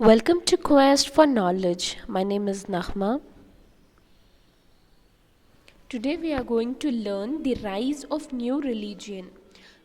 Welcome to Quest for Knowledge. My name is Nahma. Today we are going to learn the rise of new religion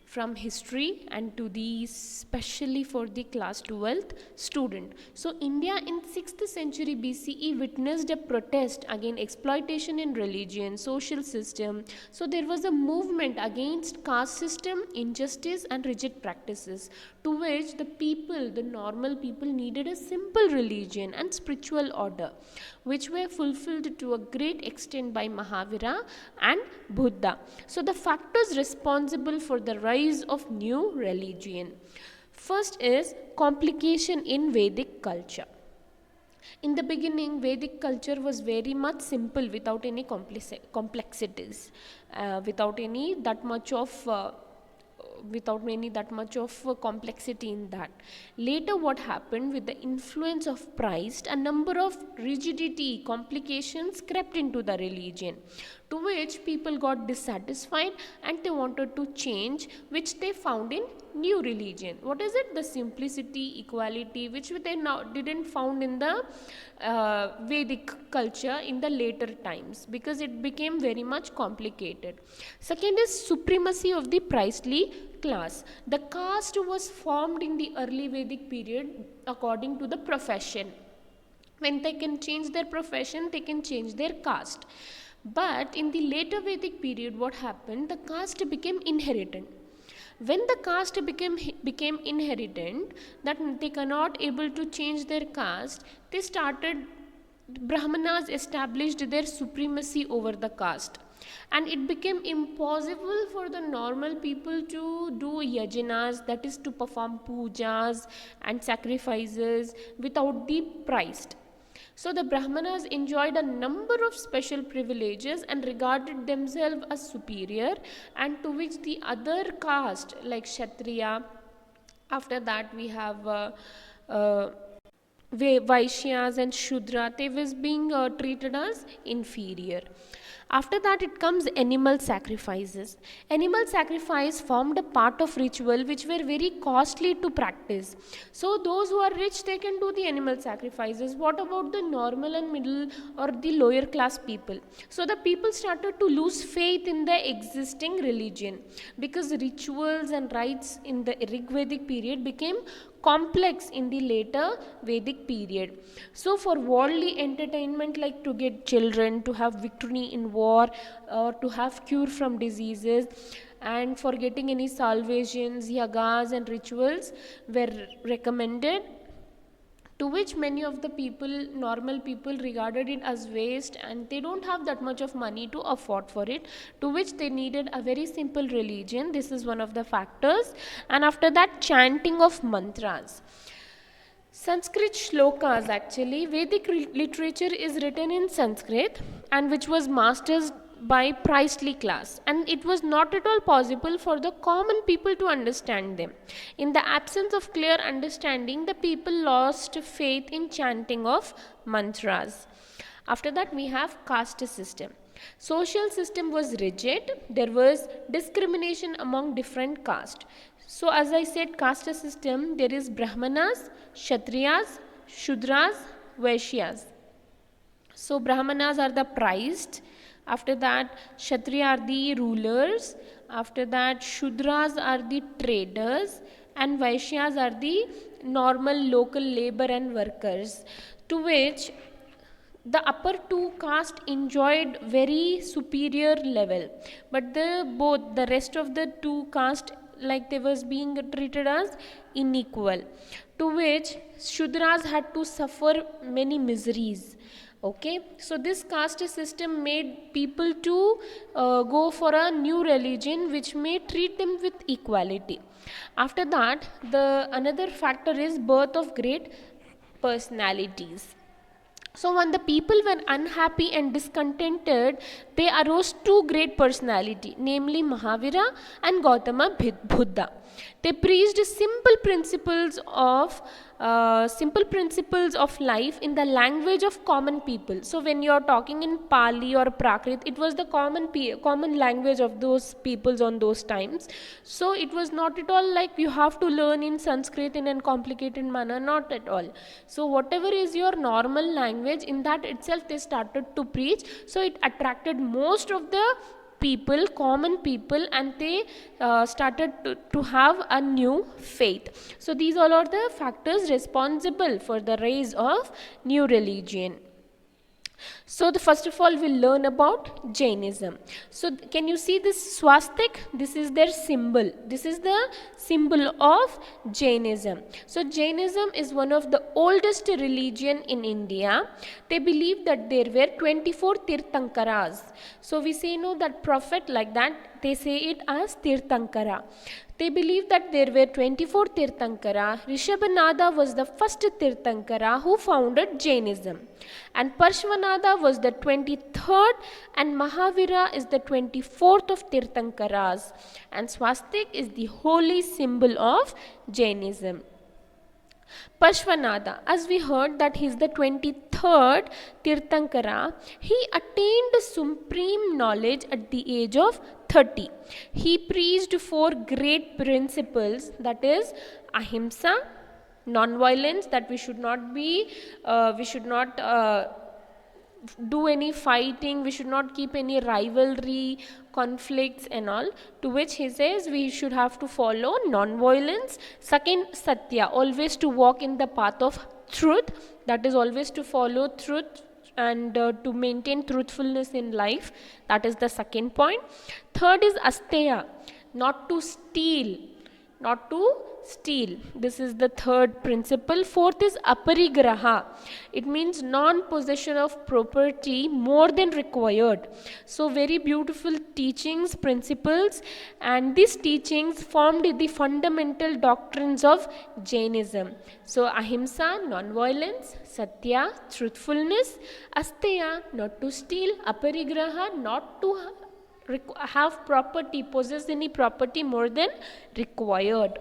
from history and to the specially for the class 12th student. So India in 6th century BCE witnessed a protest against exploitation in religion, social system. So there was a movement against caste system, injustice and rigid practices, to which the normal people needed a simple religion and spiritual order, which were fulfilled to a great extent by Mahavira and Buddha. So the factors responsible for the rise of new religion. First is complication in Vedic culture. In the beginning, Vedic culture was very much simple without any complexities, without any that much of complexity in that. Later, what happened with the influence of Christ, a number of rigidity, complications crept into the religion, to which people got dissatisfied and they wanted to change, which they found in new religion. What is it? The simplicity, equality, which they now didn't found in the Vedic culture in the later times, because it became very much complicated. Second is supremacy of the priestly class. The caste was formed in the early Vedic period according to the profession. When they can change their profession, they can change their caste. But in the later Vedic period, what happened? The caste became inherited. When the caste became inherited, that they cannot able to change their caste, they started, Brahmanas established their supremacy over the caste, and it became impossible for the normal people to do yajanas, that is to perform pujas and sacrifices without the priest. So the Brahmanas enjoyed a number of special privileges and regarded themselves as superior, and to which the other caste like Kshatriya, after that we have uh, Vaishyas and Shudra, they was being treated as inferior. After that, it comes animal sacrifices. Animal sacrifice formed a part of ritual which were very costly to practice. So those who are rich, they can do the animal sacrifices. What about the normal and middle or the lower class people? So the people started to lose faith in the existing religion, because rituals and rites in the Rig Vedic period became complex in the later Vedic period. So for worldly entertainment, like to get children, to have victory in war, or to have cure from diseases, and for getting any salvations, yagas and rituals were recommended, to which many of the people, normal people, regarded it as waste, and they don't have that much of money to afford for it, to which they needed a very simple religion. This is one of the factors. And after that, chanting of mantras. Sanskrit shlokas, actually Vedic literature is written in Sanskrit, and which was mastered by priestly class, and it was not at all possible for the common people to understand them. In the absence of clear understanding, the people lost faith in chanting of mantras. After that, we have caste system. Social system was rigid. There was discrimination among different castes. So as I said, caste system, there is Brahmanas, Kshatriyas, Shudras, Vaishyas. So Brahmanas are the priests. After that, Kshatriya are the rulers. After that, Shudras are the traders, and Vaishyas are the normal local labor and workers, to which the upper two caste enjoyed very superior level, but the rest of the two caste, like they was being treated as unequal, to which Shudras had to suffer many miseries. Okay, so this caste system made people to go for a new religion which may treat them with equality. After that, the another factor is birth of great personalities. So when the people were unhappy and discontented, they arose two great personalities, namely Mahavira and Gautama Buddha. They preached simple principles of simple principles of life in the language of common people. So when you are talking in Pali or Prakrit, it was the common language of those peoples on those times. So it was not at all like you have to learn in Sanskrit in a complicated manner, not at all. So whatever is your normal language, in that itself they started to preach. So it attracted most of the people, common people, and they started to have a new faith. So these all are the factors responsible for the rise of new religion. So the first of all we'll learn about Jainism. So can you see this swastik? This is their symbol. This is the symbol of Jainism. So Jainism is one of the oldest religion in India. They believe that there were 24 Tirthankaras. So we say no that prophet like that, they say it as Tirthankara. They believe that there were 24 Tirthankara. Rishabhanada was the first Tirthankara who founded Jainism. And Parshvanada was the 23rd, and Mahavira is the 24th of Tirthankaras. And swastik is the holy symbol of Jainism. Parshvanada, as we heard that he is the 23rd Tirthankara, he attained supreme knowledge at the age of 30. He preached 4 great principles, that is ahimsa, non-violence, that we should not do any fighting, we should not keep any rivalry, conflicts and all, to which he says we should have to follow non-violence. Second, satya, always to walk in the path of truth, that is always to follow truth and to maintain truthfulness in life, that is the second point. Third is asteya, not to steal, not to steal. This is the third principle. Fourth is aparigraha. It means non-possession of property more than required. So very beautiful teachings, principles, and these teachings formed the fundamental doctrines of Jainism. So ahimsa, non-violence; satya, truthfulness; asteya, not to steal; aparigraha, not to have property, possess any property more than required.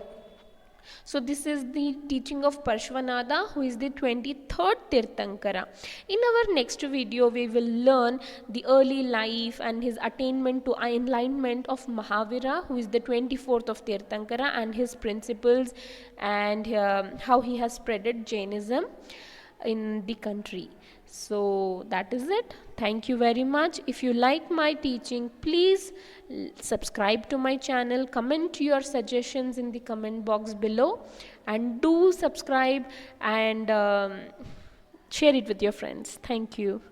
So this is the teaching of Parshvanada, who is the 23rd Tirthankara. In our next video, we will learn the early life and his attainment to enlightenment of Mahavira, who is the 24th of Tirthankara, and his principles and how he has spreaded Jainism in the country. So that is it. Thank you very much. If you like my teaching, please subscribe to my channel, comment your suggestions in the comment box below, and do subscribe and share it with your friends. Thank you.